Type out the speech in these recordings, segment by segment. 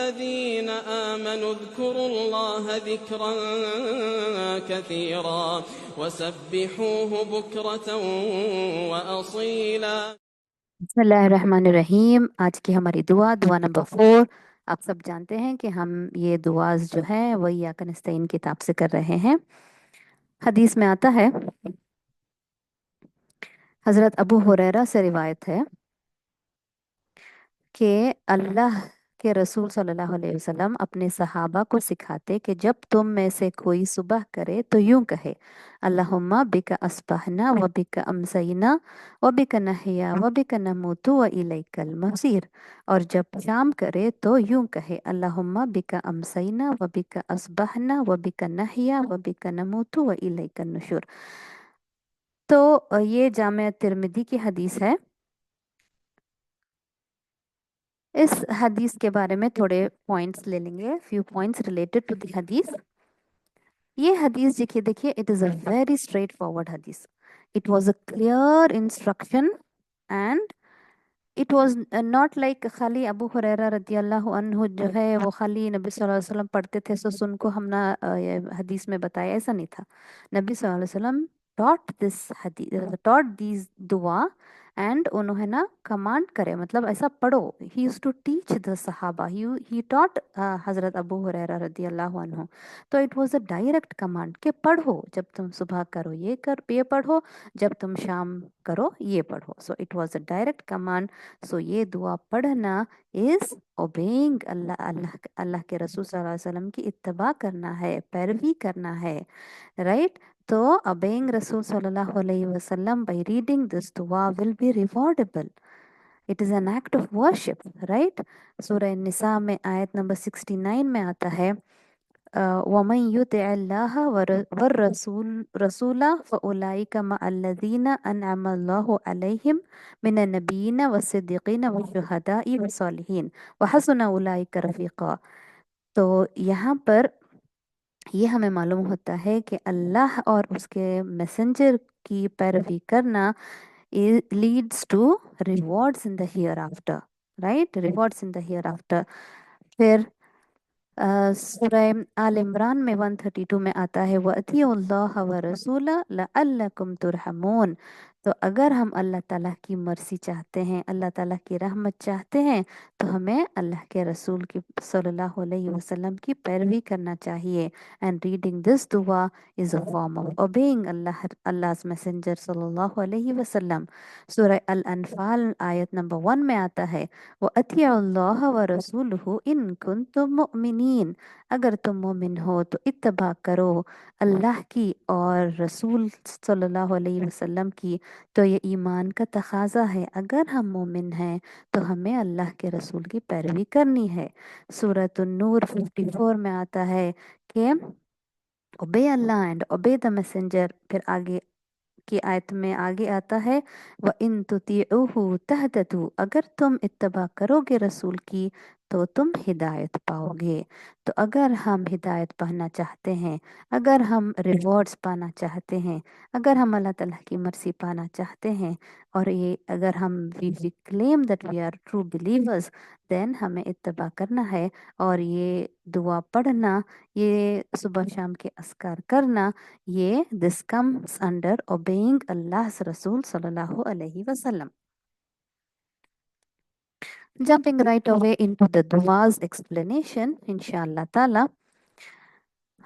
الذين آمنوا اذكروا الله ذكرا كثيرا وسبحوه بكرة وأصيلا। बिस्मिल्लाहिर्रहमानिर्रहीम। आज की हमारी दुआ नंबर 4। आप सब जानते हैं कि हम ये दुआज जो है वही इय्याका नस्तईन किताब से कर रहे हैं। हदीस में आता है, हज़रत अबू हुरैरा से रिवायत है कि अल्लाह के रसूल सल्लल्लाहु अलैहि वसल्लम अपने सहाबा को सिखाते कि जब तुम में से कोई सुबह करे तो यूं कहे, अल्लाहुम्मा बिका अस्बहना व बिका अमसैना व बिका नहया व बिका नमूतु व इलैकल मसीर। और जब शाम करे तो यूं कहे, अल्लाहुम्मा बिका अमसैना व बिका अस्बहना व बिका नहया व बिका नमूतु व इलैकल नुशुर। तो ये जामे तिर्मिदी की हदीस है। इस हदीस के बारे में थोड़े पॉइंट्स ले लेंगे, few points related to the हदीस। ये हदीस देखिए देखिए it is a very straightforward हदीस। It was a clear instruction and it was not like खाली अबू हुरैरा रदी अल्लाह अन्हु जो है वो खाली नबी सल्लल्लाहु अलैहि वसल्लम पढ़ते थे सो सुन को हमने ये हदीस में बताया, ऐसा नहीं था। नबी सल्लल्लाहु अलैहि वसल्लम टॉट दिस हदीस, टॉट दीज दुआ एंड उन्होंने ना कमांड करे, मतलब ऐसा पढ़ो। He used to teach the सहाबा, ही टॉट हजरत अबू हुरैरा रदी अल्लाह अन्हु। तो it was a direct command कि पढ़ो, जब तुम सुबह करो ये पढ़ो, जब तुम शाम करो ये पढ़ो। So it was a direct command. So ये दुआ पढ़ना इज ओबेइंग अल्लाह, अल्लाह अल्लाह के रसूल सल्लल्लाहु अलैहि वसल्लम की इत्तबा करना है, पैरवी करना है, राइट। तो obeying रसूल सल्लल्लाहु अलैहि वसल्लम by reading this dua will be rewardable. It is an act of worship, right? सूरह निसा में आयत नंबर 69 में आता है, वमन युतिअल्लाह वररसूल रसूला फउलाइका मअल्लज़ीना अनअम अल्लाहु अलैहिम मिनन नबिय्यीना वस्सिद्दीक़ीना वश्शुहदाई वस्सालिहीन वहसुन उलाइका रफ़ीक़ा। तो यहाँ पर ये हमें मालूम होता है कि अल्लाह और उसके मैसेंजर की पैरवी करना leads to rewards in the hereafter, right, rewards in the hereafter. फिर सूरह आल इमरान में 132 में आता है, व अतिउल्लाह व रसूला लअल्लकुम तुरहमून। तो अगर हम अल्लाह ताला की मर्सी चाहते हैं, अल्लाह ताला की रहमत चाहते हैं, तो हमें अल्लाह के रसूल की सल्लल्लाहु अलैहि वसल्लम की पैरवी करना चाहिए। एंड रीडिंग दिस दुआ is a form of obeying Allah's messenger सल्लल्लाहु अलैहि वसल्लम। सूरह अल अनफाल आयत नंबर 1 में आता है, व अतिउल्लाह व रसूलहु इन कुंतुम मुमिनीन। अगर तुम मोमिन हो तो इत्तबा करो अल्लाह की और रसूल सल्लल्लाहु अलैहि वसल्लम की। तो ये ईमान का तकाजा है, अगर हम मोमिन हैं तो हमें अल्लाह के रसूल की पैरवी करनी है। सूरत नूर 54 में आता है कि ओबे अल्लाह एंड ओबे द मैसेंजर। फिर आगे की आयत में आगे आता है, व इन तुतीउहु तहतदु। अगर तुम इत्तबा करोगे रसूल की तो तुम हिदायत पाओगे। तो अगर हम हिदायत पाना चाहते हैं, अगर हम रिवॉर्ड्स पाना चाहते हैं, अगर हम अल्लाह ताला की मर्जी पाना चाहते हैं, और ये अगर हम we claim that we are true believers, then हमें इत्तबा करना है। और ये दुआ पढ़ना, ये सुबह शाम के अस्कार करना, ये दिस कम्स अंडर ओबेइंग अल्लाह रसूल सल्लल्लाहु अलैहि वसल्लम। Jumping right away into the dua's explanation, inshallah ta'ala.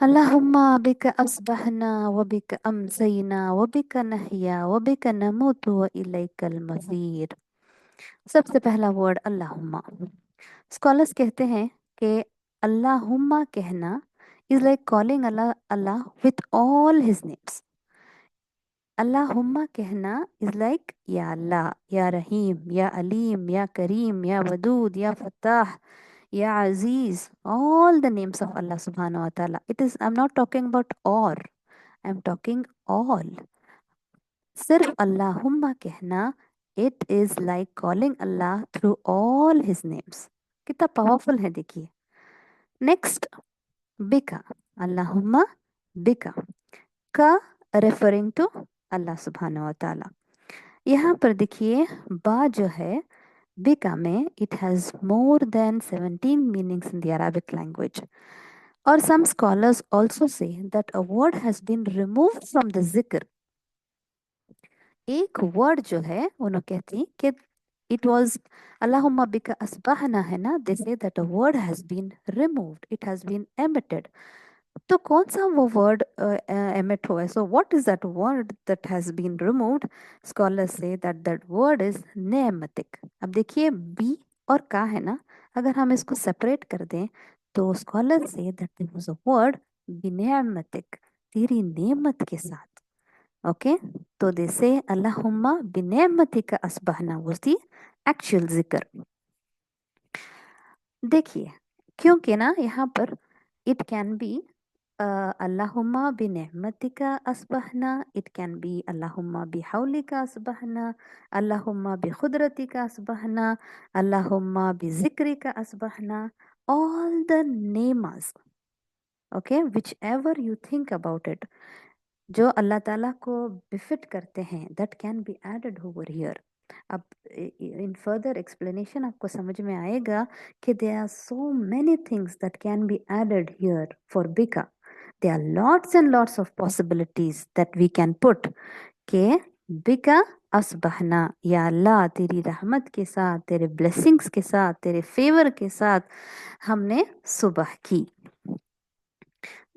Allahumma bika asbahna wa bika amsayna wa bika nahya wa bika namutu wa ilaykal masir। सबसे पहला वर्ड अल्लाहुम्मा। स्कॉलर्स कहते हैं कि अल्लाहुम्मा कहना is like calling Allah Allah with all his names. अल्लाहुम्मा कहना इज लाइक या अल्लाह, या रहीम, या अलीम, या करीम, या वदूद, या फत्ताह, या अजीज, all the names of Allah subhanahu wa ta'ala. It is, I'm not talking about or, I'm talking all. सिर्फ अल्लाहुम्मा कहना, it is like calling Allah through all his names। कितना पावरफुल है देखिए। नेक्स्ट, बिका, अल्लाहुम्मा बिका, का रेफरिंग टू अल्लाह सुब्हानहू व तआला। यहाँ पर देखिए बा जो है, बिका में it has more than 17 meanings in the Arabic language. Or some scholars also say that a word has been removed from the zikr. एक वर्ड जो है उन्होंने कहती हैं कि it was Allahumma bika asbahna है ना, they say that a word has been removed, it has been omitted. तो कौन सा वो वर्ड एमिट हुआ है? So what is that word that has been removed? Scholars say that word is नेमतिक। अब देखिए बी और का है ना, अगर हम इसको सेपरेट कर दें तो scholars say that there was a word बिनेमतिक, तेरी नेमत के साथ। ओके, तो दे से अल्लाहुम्मा बिनेमतिक असबहना वाज द एक्चुअल जिक्र। देखिए क्योंकि ना यहाँ पर it can be Allahumma bi ni'matika asbahna. It can be Allahumma bi hawlika asbahna. Allahumma bi khudratika asbahna. Allahumma bi zikrika asbahna. All the names, okay, whichever you think about it, जो अल्लाह ताला को befit करते हैं, that can be added over here. अब in further explanation आपको समझ में आएगा कि there are so many things that can be added here for बिका। There are lots and lots of possibilities that we can put के बिका असबहना, या अल्लाह तेरी रहमत के साथ, तेरे ब्लेसिंग्स के साथ, तेरे फेवर के साथ हमने सुबह की।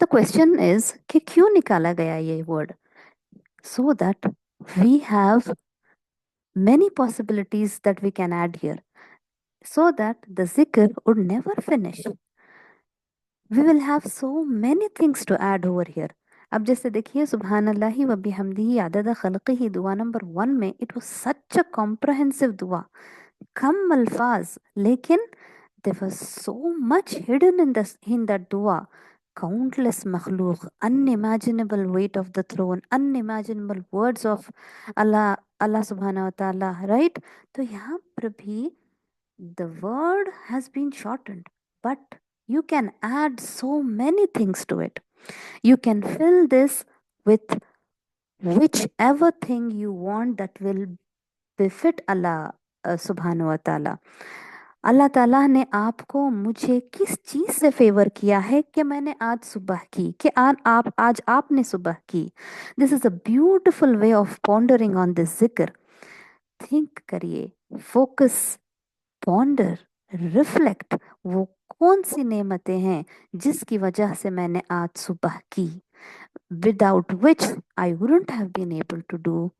द क्वेश्चन इज कि क्यों निकाला गया ये word? So that we have many possibilities that we can add here, so that the zikr would never finish. We will have so many things to add over here. अब जैसे देखिए सुबहान अल्लाहि व बिहम्दिही अदद खल्क़िही दुआ नंबर 1 में it was such a comprehensive दुआ, कम अल्फाज, लेकिन there was so much hidden in that dua. Countless makhluk, unimaginable weight of the throne, unimaginable words of Allah subhanahu wa ta'ala, right? तो यहाँ पर भी the word has been shortened, but you can add so many things to it. You can fill this with whichever thing you want that will befit Allah subhanahu wa ta'ala. अल्लाह ताला ने आपको मुझे किस चीज से फेवर किया है कि मैंने आज सुबह की, कि आज आपने सुबह की। This is a beautiful way of pondering on this जिक्र। थिंक करिए, फोकस, पॉन्डर, रिफ्लेक्ट, वो कौन सी नेमतें हैं जिसकी वजह से मैंने आज सुबह की, without which I wouldn't have been able to do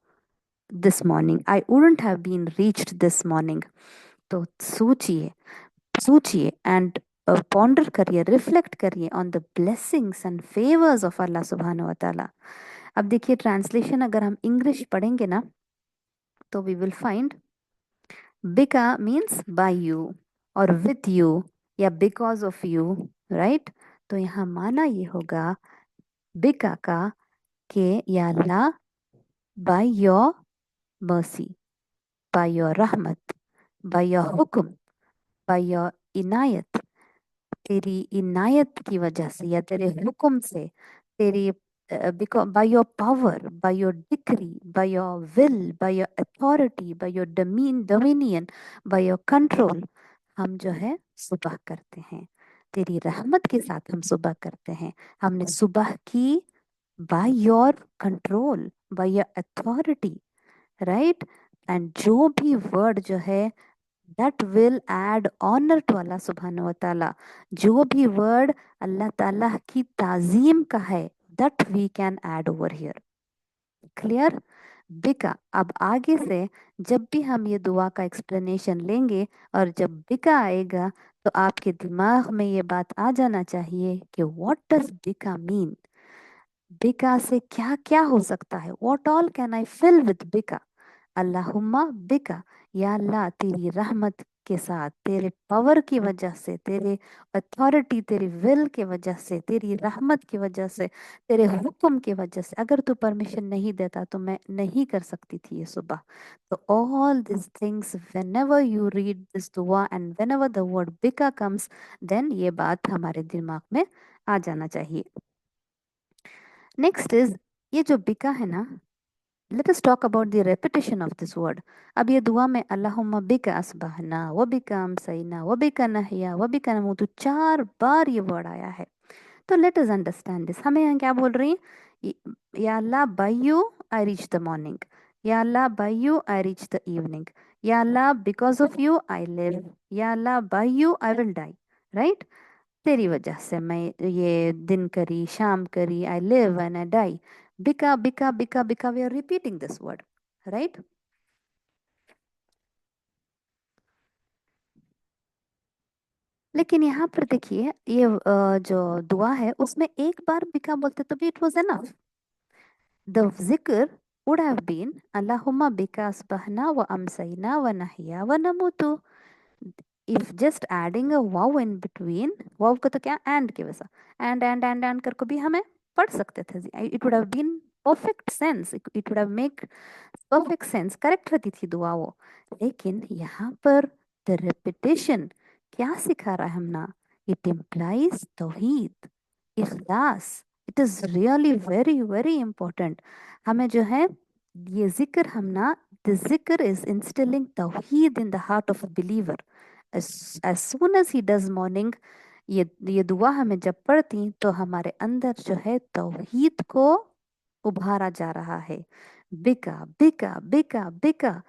this morning, I wouldn't have been reached this morning. तो सोचिए एंड पॉन्डर करिए, रिफ्लेक्ट करिए on the blessings and favours of Allah सुब्हानहू व तआला। अब देखिए ट्रांसलेशन अगर हम इंग्लिश पढ़ेंगे ना तो वी विल फाइंड बिका मीन्स बाय यू और विथ यू या बिकॉज ऑफ यू, राइट? तो यहाँ माना ये होगा बिका का के या Allah, by your mercy, by your रहमत, बाय योर हुक्म, बाय योर इनायत, तेरी इनायत की वजह से या तेरे हुक्म से, तेरी by your power, by your decree, by your will, by your authority, by your dominion, by your control, हम जो है सुबह करते हैं। तेरी रहमत के साथ हम सुबह करते हैं। हमने सुबह की by your control, by your authority, right? And जो भी वर्ड जो है that will add honor to Allah subhanahu wa ta'ala, जो भी वर्ड अल्लाह ताला की ताजीम का है, that we can add over here. Clear? बिका। अब आगे से जब भी हम ये दुआ का एक्सप्लेनेशन लेंगे और जब बिका आएगा तो आपके दिमाग में ये बात आ जाना चाहिए कि व्हाट डज बिका मीन। बिका से क्या क्या हो सकता है, what all can I fill with बिका। अल्लाहुम्मा बिका, या अल्लाह तेरी रहमत के साथ, तेरे पावर की वजह से, तेरे अथॉरिटी, तेरी विल की वजह से, तेरी रहमत की वजह से, तेरे हुक्म की वजह से, अगर तू परमिशन नहीं देता तो मैं नहीं कर सकती थी ये सुबह। तो all this things whenever you read this दुआ एंड व्हेनेवर द वर्ड बिका कम्स, देन ये बात हमारे दिमाग में आ जाना चाहिए। नेक्स्ट इज, ये जो बिका है ना, late us talk about the repetition of this word. अब ये दुआ में अल्लाहुम्मा बिका अस्बहना व बिका अमसैना व बिका नहया व बिका नमूतु 4 बार ये वर्ड आया है। तो लेट अस अंडरस्टैंड दिस। हमें यहाँ क्या बोल रही हैं? या Allah by you I reach the morning, या Allah by you I reach the evening, या Allah because of you I live, या Allah by you I will die. Right? तेरी वजह से मैं ये दिन करी, शाम करी, I live and I die. बिका बिका बिका बिका, we are repeating this word. Right? लेकिन यहाँ पर देखिए ये जो दुआ है उसमें एक बार बिका बोलते तो भी इट वाज एनफ। द जिक्र would have been Allahumma bika asbahna wa amsayna wa nahya wa namutu। if just adding a wow in between, wow को तो क्या and के वैसा and कर को भी हमें पढ़ सकते थे। it would have been perfect sense, it would have make perfect sense, correct रहती थी दुआ वो। लेकिन यहाँ पर द repetition क्या सिखा रहा है हमना? it implies तौहीद, इखलास। It is really very very important. हमें जो है ये जिक्र हम ना, द जिक्र इज इंस्टिलिंग तौहीद in the heart of a believer. as soon as he does morning, ये दुआ हमें जब पढ़ती तो हमारे अंदर जो है तौहीद को उभारा जा रहा है। बिका बिका बिका बिका,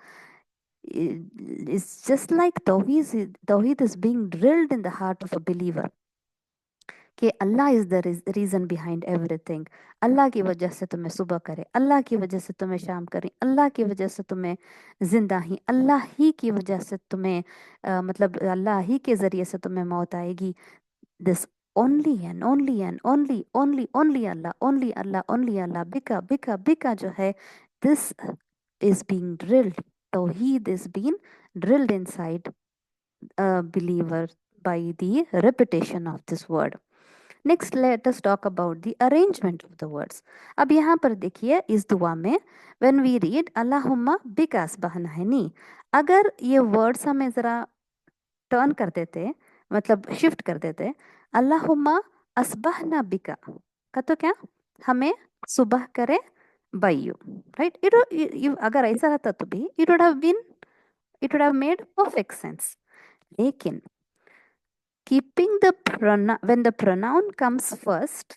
it's just like tawheed is being drilled in the heart of a believer कि Allah is the reason behind everything. Allah की वजह से तुम्हें सुबह करे, अल्लाह की वजह से तुम्हें शाम करे, अल्लाह की वजह से तुम्हें जिंदा ही, अल्लाह ही की वजह से तुम्हें मतलब अल्लाह ही के जरिए से तुम्हें मौत आएगी। This only and only and only only only Allah, only Allah, only Allah. बिका बिका बिका जो है, दिस इज बीइंग ड्रिल्ड, तौहीद is being drilled inside a believer by the repetition of this word. Next let us talk about the arrangement of the words. अब यहाँ पर देखिए इस दुआ में व्हेन वी रीड अल्लाहुम्मा बिका अस्बहना है नी, अगर ये वर्ड्स हमें ज़रा टर्न कर देते, मतलब शिफ्ट कर देते, अल्लाहुम्मा अस्बहना बिका का तो क्या हमें सुबह करे बाय यू। राइट? इट अगर ऐसा रहता तो भी it would have been, it would have made perfect sense. लेकिन keeping the pronoun, when the pronoun comes first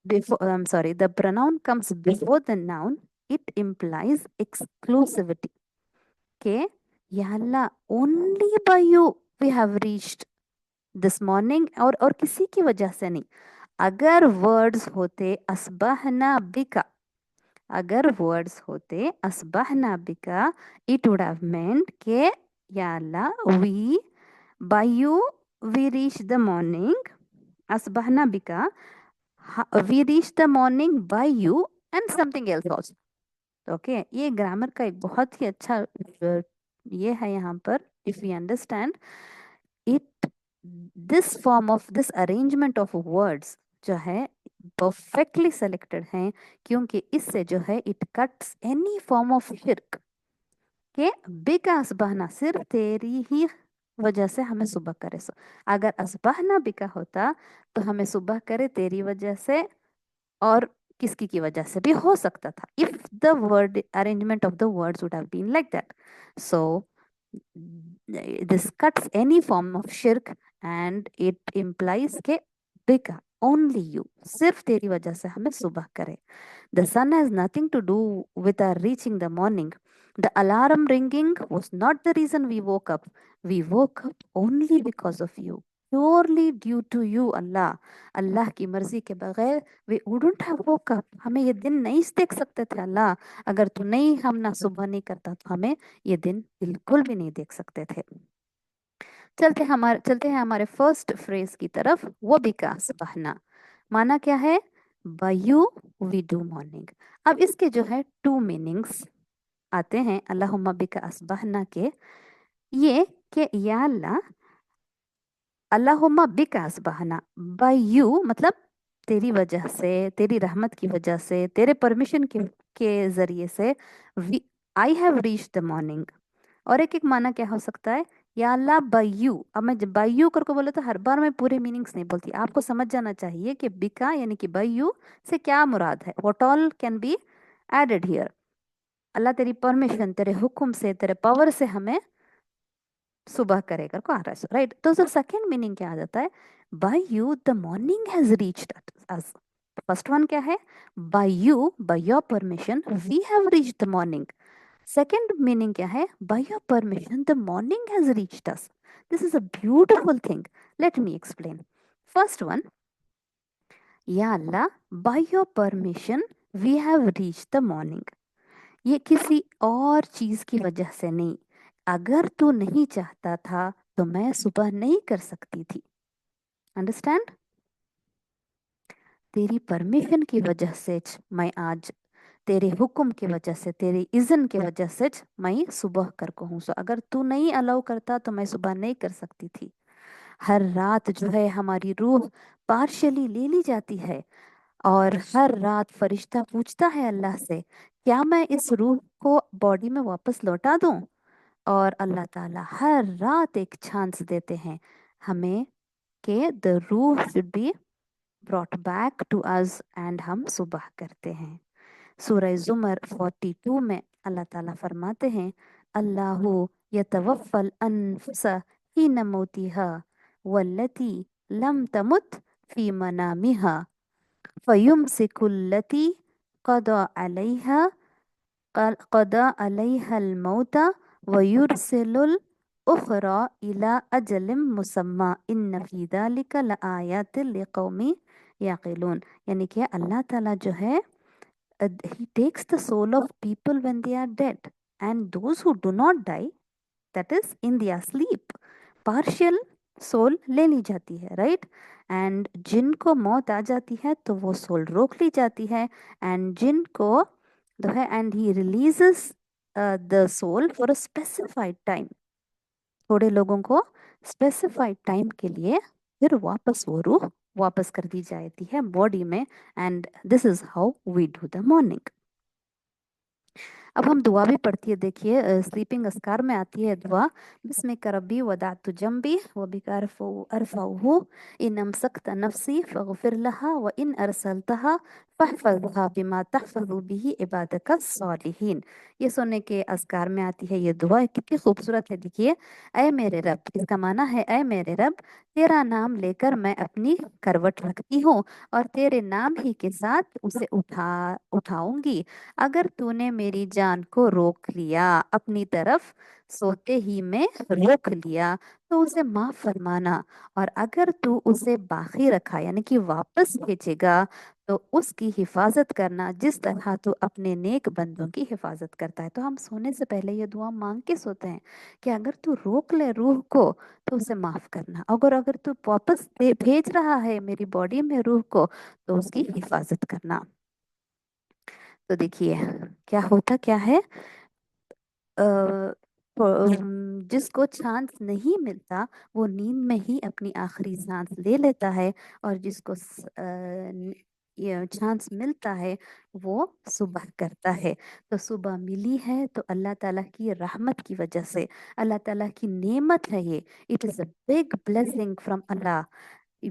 before, I'm sorry, the pronoun comes before the noun, it implies exclusivity. Okay? Ya Allah, only by you we have reached this morning, और किसी की वजह से नहीं। अगर words होते अस्बहना बिका, अगर वर्ड्स होते अस्बहना बिका, इट वुड हैव मेंट के या Allah we by you we reach the morning, asbahna bika, we reach the morning by you and something else also। Okay ये ग्रामर का एक बहुत ही अच्छा ये है यहाँ पर। If we understand it, this form of this arrangement of words जो है परफेक्टली सेलेक्टेड हैं, क्योंकि इससे जो है it cuts any form of शिर्क के बिका असबहना सिर्फ तेरी ही वजह से हमें सुबह करे। सो अगर असबहना बिका होता तो हमें सुबह करे तेरी वजह से और किसकी की वजह से भी हो सकता था, if the word arrangement of the words would have been like that. So this cuts any form of शिर्क एंड इट इम्प्लाइज के बिका ओनली यू, सिर्फ तेरी वजह से हमें सुबह करे। The sun has nothing to do with our reaching the morning. The alarm ringing was not the reason we woke up. We woke up only because of you. Purely due to you, Allah. अल्लाह की मर्जी के बगैर we wouldn't have woke up. हमें ये दिन नहीं देख सकते थे अल्लाह। अगर तू नहीं हम ना सुबह नहीं करता तो हमें ये दिन बिल्कुल भी नहीं देख सकते थे। चलते हैं हमारे फर्स्ट फ्रेज की तरफ। वो बिका सुबहना माना क्या है? By you we do morning. अब इसके जो है 2 मीनिंग्स आते हैं अल्लाहुम्मा बिका अस्बहना के। ये कि या अल्लाह, अल्लाहुम्मा बिका अस्बहना, बाय यू मतलब तेरी वजह से, तेरी रहमत की वजह से, तेरे परमिशन के जरिए से we I have reach the morning. और एक एक माना क्या हो सकता है? या अल्लाह बाय यू। अब मैं जब बाय यू करके बोले तो हर बार मैं पूरे मीनिंग्स नहीं बोलती, आपको समझ जाना चाहिए कि बिका यानी कि बाय यू से क्या मुराद है, what all can be added here. Allah तेरी परमिशन, तेरे हुक्म से, तेरे पावर से हमें सुबह करे करके आ रहा है, राइट। तो सेकंड मीनिंग क्या आ जाता है, by you the morning has reached us. First one क्या है, by you, by your permission we have reached the morning. Second meaning क्या है, by your permission the morning has reached us. This is a beautiful thing, let me explain. First one, या Allah by your permission we have reached the morning. ये किसी और चीज की वजह से नहीं, अगर तू नहीं चाहता था तो मैं सुबह नहीं कर सकती थी। अंडरस्टैंड? तेरी परमिशन की वजह से मैं आज, तेरे हुक्म की वजह से, तेरी इज़्न की वजह से मैं सुबह कर को हूँ। सो अगर तू नहीं अलाउ करता तो मैं सुबह नहीं कर सकती थी। हर रात जो है हमारी रूह पार्शली ले ली जाती है, और हर रात फरिश्ता पूछता है अल्लाह से, क्या मैं इस रूह को बॉडी में वापस लौटा दूं? और अल्लाह ताला हर रात एक चांस देते हैं हमें कि द रूह should be brought back to us, and हम सुबह करते हैं। सूरह जुमर 42 में अल्लाह ताला फरमाते हैं, अल्लाहु यतवफ़ल अनफुस हीन मौतिहा वल्लती लम तमुत फी मनामिहा फयुमसिकुल्लती क़दा अलैहा क़दा अलैहल मौता वयुरसिलुल उखरा इला अजलिम मुसम्मा इन्न फी ज़ालिका लआयातिल लिक़ौमी याक़िलून। यानी कि अल्लाह ताला जो है, he takes the soul of people when they are dead, and those who do not die, that is in their sleep, partial soul ले ली जाती है, राइट। एंड जिनको मौत आ जाती है तो वो सोल रोक ली जाती है, एंड जिनको जो है, and he releases the soul for a specified time. थोड़े लोगों को स्पेसिफाइड टाइम के लिए फिर वापस वो रूह वापस कर दी जाती है बॉडी में, and this is how we do the morning. अब हम दुआ भी पढ़ती है, देखिए स्लीपिंग अस्कार में आती है दुआ, बिस्मिक रब्बी वदातु जंबी व बिका अरफाहु इन अमसकत नफ्सी फगफिर लहा व इन अरसलतहा फहफज़हा बिमा तहफज़ु बिही इबादका सालिहीन। ये सोने के अस्कार में आती है ये दुआ, कितनी खूबसूरत है। देखिए, ऐ मेरे रब, इसका माना है ऐ मेरे रब, तेरा नाम लेकर मैं अपनी करवट रखती हूँ और तेरे नाम ही के साथ उसे उठाऊंगी। अगर तूने मेरी जान को रोक लिया, अपनी तरफ सोते ही में रोक लिया, तो उसे माफ फरमाना, और अगर तू उसे बाकी रखा यानी कि वापस भेजेगा तो उसकी हिफाजत करना जिस तरह तू अपने नेक बंदों की हिफाजत करता है। तो हम सोने से पहले ये दुआ मांग के सोते हैं कि अगर तू रोक ले रूह को तो उसे माफ करना, अगर अगर तू वापस भेज रहा है मेरी बॉडी में रूह को तो उसकी हिफाजत करना। तो देखिए क्या होता क्या है, जिसको चांस नहीं मिलता वो नींद में ही अपनी आखिरी सांस ले लेता है, और जिसको चांस मिलता है वो सुबह करता है। तो सुबह मिली है तो अल्लाह ताला की रहमत की वजह से, अल्लाह ताला की नेमत है ये, it is a big blessing from Allah,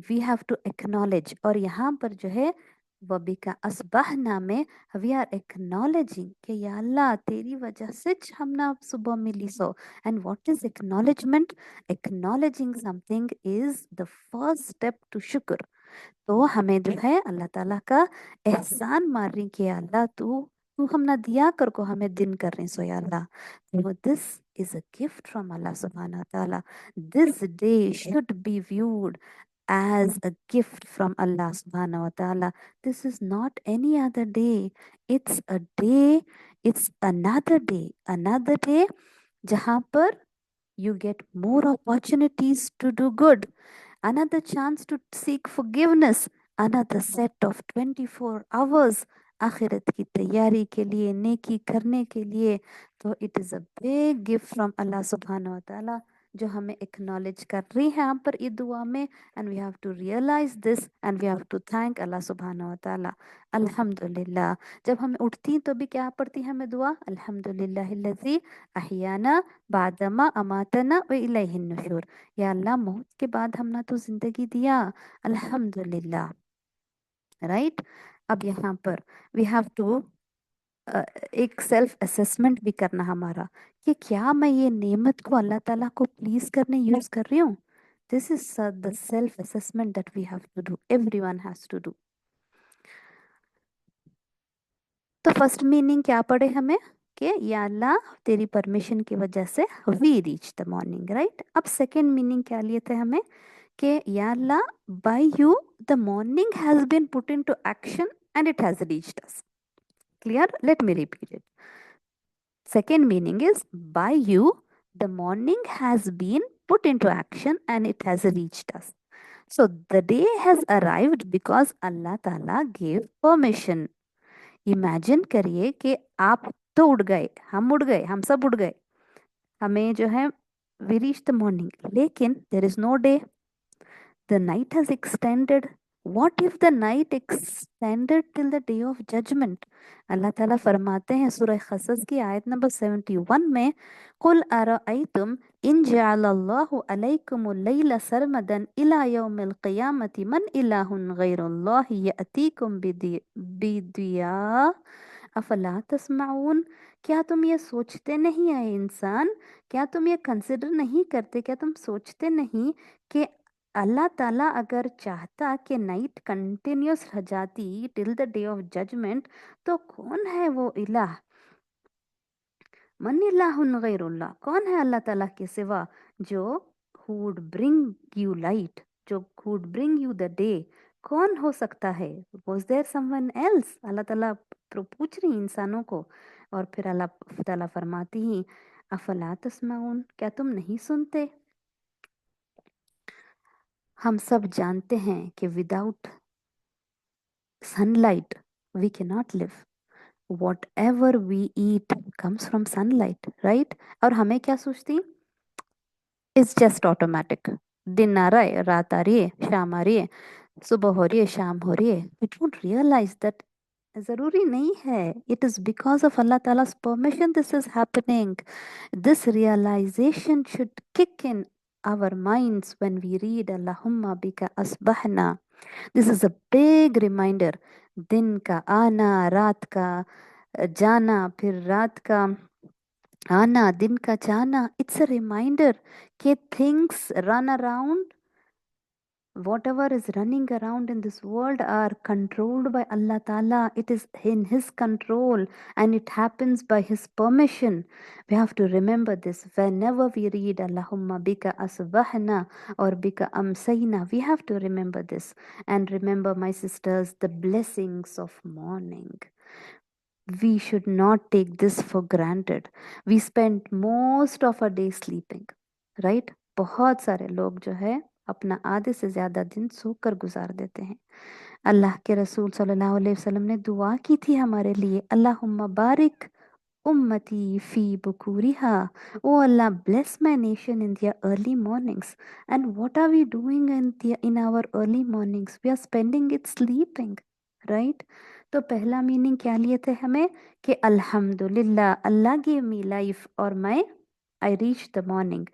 we have to acknowledge. और यहाँ पर जो है वबिका असबहना में वी आर एक्नॉलेजिंग कि या अल्लाह तेरी वजह से हम ना सुबह मिली। So and what is acknowledgement, acknowledging something is the first step to शुक्र। तो हमें जो है अल्लाह ताला का एहसान मार रही कि या अल्लाह तू तू हम ना दिया कर को हमें दिन कर रही, सो या अल्लाह, तो this is a gift from Allah सुब्हानहू व तआला। This day should be viewed as a gift from Allah subhanahu wa ta'ala. This is not any other day. It's a day, it's another day जहाँ पर you get more opportunities to do good, another chance to seek forgiveness, another set of 24 hours आखिरत की तैयारी के लिए, नेकी करने के लिए। तो it is a big gift from Allah सुब्हानहू व तआला जो हमें एक्नॉलेज कर रही है यहाँ पर ये दुआ में, and we have to realise this and we have to thank Allah सुब्हानहू व तआला। अल्हम्दुलिल्लाह। जब हम उठती तो भी क्या पढ़ती हैं हमें दुआ, अल्हम्दुलिल्लाहिल्लज़ी अहयाना बादमा अमातना व इलैहिन नुशूर। या अल्लाह मौत के बाद हम ना तो जिंदगी दिया, अल्हम्दुलिल्लाह, राइट। अब यहाँ पर वी हैव टू एक सेल्फ असेसमेंट भी करना हमारा कि क्या मैं ये नेमत को अल्लाह ताला को प्लीज करने यूज कर रही हूँ. This is the self assessment that we have to do, everyone has to do. तो फर्स्ट मीनिंग क्या पढ़े हमें कि या अल्लाह तेरी परमिशन की वजह से we reach the morning, right. अब सेकंड मीनिंग क्या लिए थे हमें कि या Allah by you the morning has been put into action and it has reached us. Clear? Let me repeat it. Second meaning is by you, the morning has been put into action and it has reached us. So the day has arrived because Allah Ta'ala gave permission. Imagine करिए कि आप तो उड़ गए, हम उड़ गए, हम सब उड़ गए, हमें जो है we reached the morning, लेकिन there is no day. The night has extended. What if the night extended till the day of judgment? अल्लाह ताला फरमाते हैं सूरह क़सस की आयत नंबर 71 में, कुल अरअयतुम इन जअलल्लाहु अलैकुमुल लैला सरमदन इला यौमिल क़ियामति मन इलाहुन गैरुल्लाहि यअतीकुम बिदिया अफला तस्माऊन. क्या तुम ये सोचते नहीं है इंसान, क्या तुम ये कंसिडर नहीं करते, क्या तुम सोचते नहीं कि अल्लाह ताला अगर चाहता कि नाइट कंटिन्यूस रह जाती till the day of judgment, तो कौन है वो इलाह, मन इलाहुन गैरुल्लाह, कौन है अल्लाह ताला के सिवा जो वुड ब्रिंग यू लाइट, जो would bring you the day, कौन हो सकता है? Was there someone else? Allah ताला पूछ रही इंसानों को, और फिर अल्लाह ताला फरमाती ही अफला तस्माउन, क्या तुम नहीं सुनते? हम सब जानते हैं कि without sunlight we cannot live. Whatever we eat comes from sunlight, right? और हमें क्या सोचती, इट्स जस्ट ऑटोमेटिक. दिन आ रहा है, रात आ रही है, शाम आ रही है, सुबह हो रही है, शाम हो रही है. वी डोंट रियलाइज दैट जरूरी नहीं है. It is because of Allah ताला's permission this is happening. This realisation should kick in our minds when we read Allahumma bika asbahna. This is a big reminder. दिन का आना, रात का जाना, फिर रात का आना, दिन का जाना, इट्स अ रिमाइंडर कि things run around, whatever is running around in this world are controlled by Allah Ta'ala. It is in His control and it happens by His permission. We have to remember this whenever we read Allahumma bika asbahna or bika amsayna. We have to remember this. And remember, my sisters, the blessings of morning. We should not take this for granted. We spend most of our day sleeping, right? बहुत सारे लोग जो है अपना आधे से ज्यादा दिन सोकर गुजार देते हैं. अल्लाह के रसूल सल्लल्लाहु अलैहि वसल्लम ने दुआ की थी हमारे लिए, अल्लाहुम्मा बारिक ummati fi bukuriha. Oh Allah, bless my nation in their early mornings. And what are we doing in our early mornings? We are spending it sleeping, right? तो पहला मीनिंग क्या लिए थे हमें कि अल्हम्दुलिल्लाह, अल्लाह गिव मी लाइफ और मैं I reach the morning.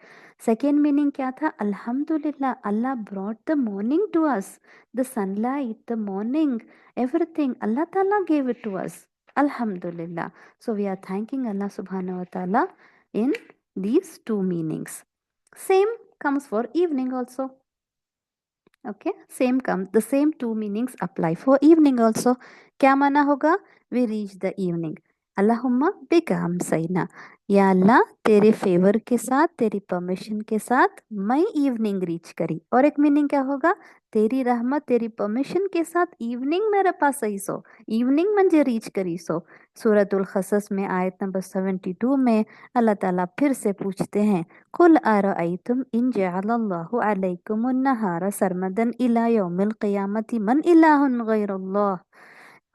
Second meaning क्या था? अल्हम्दुलिल्लाह, Allah brought the morning to us, the sunlight, the morning, everything Allah Ta'ala gave it to us. Alhamdulillah. So we are thanking Allah subhanahu wa ta'ala in these two meanings. Same comes for evening also. Okay, same comes, the same two meanings apply for evening also. क्या माना होगा? We reach the evening. अल्लाहुम्मा बिका हमसैना, या अल्लाह तेरे favour के साथ, तेरी परमिशन के साथ मैं इवनिंग रीच करी. और एक मीनिंग क्या होगा? तेरी रहमत, तेरी परमिशन के साथ इवनिंग मेरे पास आई सो, इवनिंग मुझे रीच करी सो. सूरतुल क़सस में आयत नंबर 72 में अल्लाह ताला फिर से पूछते हैं, कुल अरअयतुम इन जअलल्लाहु अलैकुमुन नहारा सरमदन इला यौमिल क़ियामति मन इलाहुन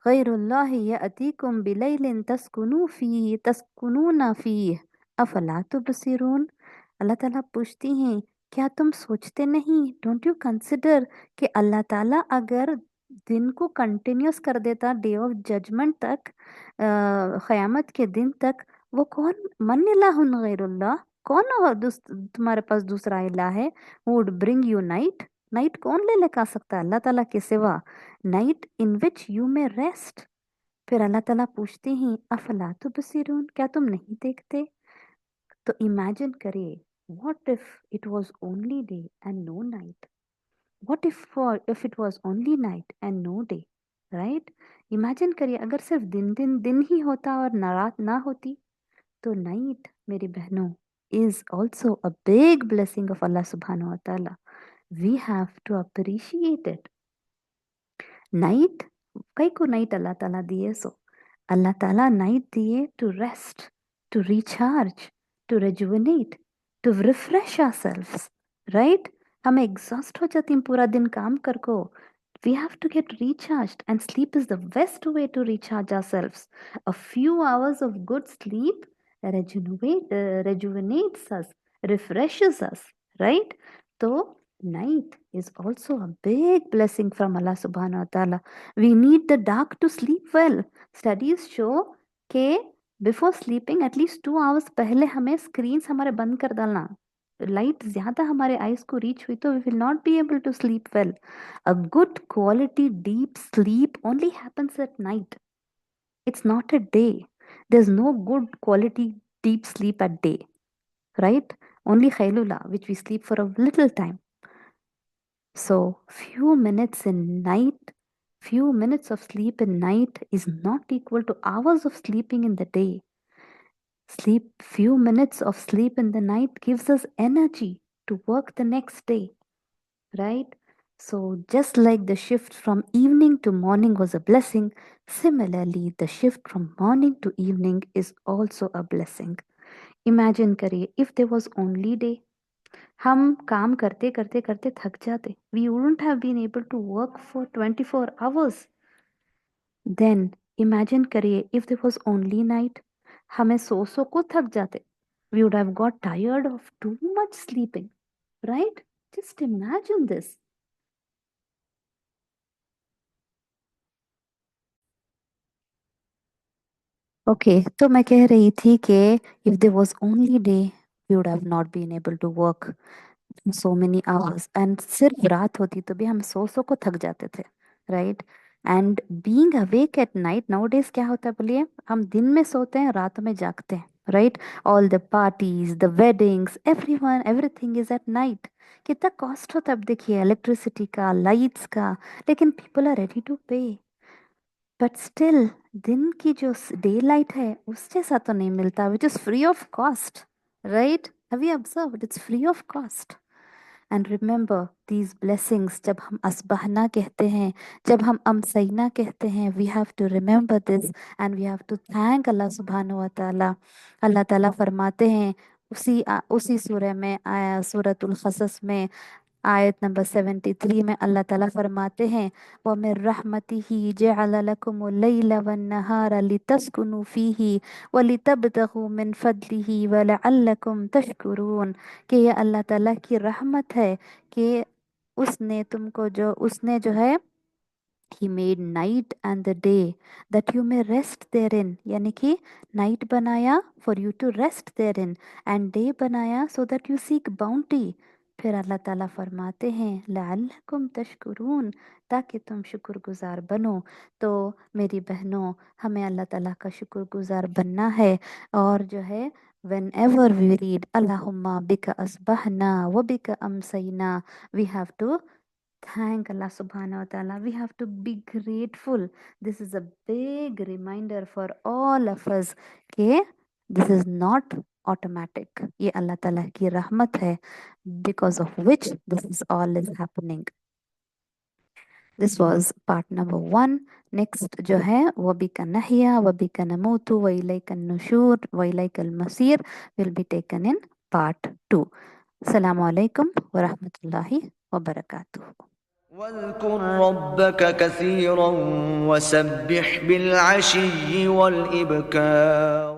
गैरुल्लाहि यअतीकुम बिलैलिन तस्कुनूना फीह अफला तुबसिरून. अल्लाह ताला पूछती हैं, क्या तुम सोचते नहीं, डोंट यू कंसिडर कि अल्लाह ताला अगर दिन को कंटिन्यूस कर देता डे ऑफ जजमेंट तक, क़यामत के दिन तक, वो कौन, मन इलाहुन गैरुल्लाह, कौन और तुम्हारे पास दूसरा इलाह है? Would bring you night, night कौन ले लेकर आ सकता है अल्लाह ताला के सिवा? Night in which you may rest, फिर अल्लाह ताला पूछते हैं अफला तुबसिरून, क्या तुम नहीं देखते? तो इमेजिन करिए, what if it was only day and no night, what if it was only night and no day, right? Imagine करिए अगर सिर्फ दिन दिन दिन ही होता और ना रात ना होती। तो नाइट मेरी बहनों is also a big blessing of Allah subhanahu wa ta'ala. We have to appreciate it. Night, कई को नाइट अल्लाह ताला दिए, सो अल्लाह ताला नाइट दिए to rest, to recharge, to rejuvenate, to refresh ourselves, right? हम एग्जॉस्ट हो जाती हैं पूरा दिन काम कर को। We have to get recharged, and sleep is the best way to recharge ourselves. A few hours of good sleep rejuvenates us, refreshes us, right? So night is also a big blessing from Allah subhanahu wa ta'ala. We need the dark to sleep well. Studies show कि before sleeping at least 2 hours पहले हमें screens हमारे बंद कर डालना। Light ज्यादा हमारे eyes को रीच हुई तो we will not be able to sleep well. A good quality deep sleep only happens at night, it's not a day. There is no good quality deep sleep at day, right? Only khailula, which we sleep for a little time. So few minutes in night, few minutes of sleep in night is not equal to hours of sleeping in the day. Few minutes of sleep in the night gives us energy to work the next day, right? So just like the shift from evening to morning was a blessing, similarly the shift from morning to evening is also a blessing. Imagine करिए if there was only day, हम काम करते करते करते थक जाते, we wouldn't have been able to work for 24 hours. Then imagine करिए if there was only night, हमें सो को थक जाते, we would have got tired of too much sleeping, right? Just imagine this. Okay, तो मैं कह रही थी कि if there was only day we would have not been able to work so many hours, and सिर्फ रात होती तो भी हम सो को थक जाते थे, right? And being awake at night now days क्या होता है बोलिए, हम दिन में सोते हैं रात में जागते हैं, right? All the parties, the weddings, everyone, everything is at night. कितना कॉस्ट होता है अब देखिए, इलेक्ट्रिसिटी का, लाइट्स का, लेकिन पीपल आर रेडी टू पे। बट स्टिल दिन की जो डे लाइट है उस जैसा तो नहीं मिलता, which is free of cost, right? Have you observed? It's free of cost. And remember these blessings, जब हम असबहना कहते हैं, जब हम अमसैना कहते हैं, we have to remember this and we have to thank Allah सुब्हानहू व तआला। अल्लाह ताला फरमाते हैं उसी सूरह में, आया सूरतुल क़सस में आयत नंबर 73 में अल्लाह ताला फरमाते हैं व मिर रहमतिही जअल लकुमुल लैला वन नहारा लितस्कुनु फीही व लितबतगु मिन फदलिही व लअल्लकुम तशकुरून। कि ये अल्लाह ताला की रहमत है कि उसने जो है He made night and the day that you may rest therein. यानी कि night बनाया for you to rest therein and day बनाया so that you seek bounty. फिर अल्लाह ताला फरमाते हैं लअल्लकुम तशकुरून, ताकि तुम शुक्रगुजार बनो। तो मेरी बहनों, हमें अल्लाह ताला का शुक्रगुजार बनना है। और जो है whenever we read Allahumma bika asbahna wa bika amsayna, we have to thank Allah subhanahu wa ta'ala. We have to be grateful. This is a big reminder for all of us कि this is not automatic. ये अल्लाह ताला की रहमत है, because of which this is all is happening. This was part number 1. Next जो है वो भी का नहिया व भी का नमूतु व इलैका नुशूर व इलैका मसीर will be taken in part 2. Assalamu alaikum wa rahmatullahi wa barakatuh. واذكر ربك كثيرا وسبح بالعشي والإبكار.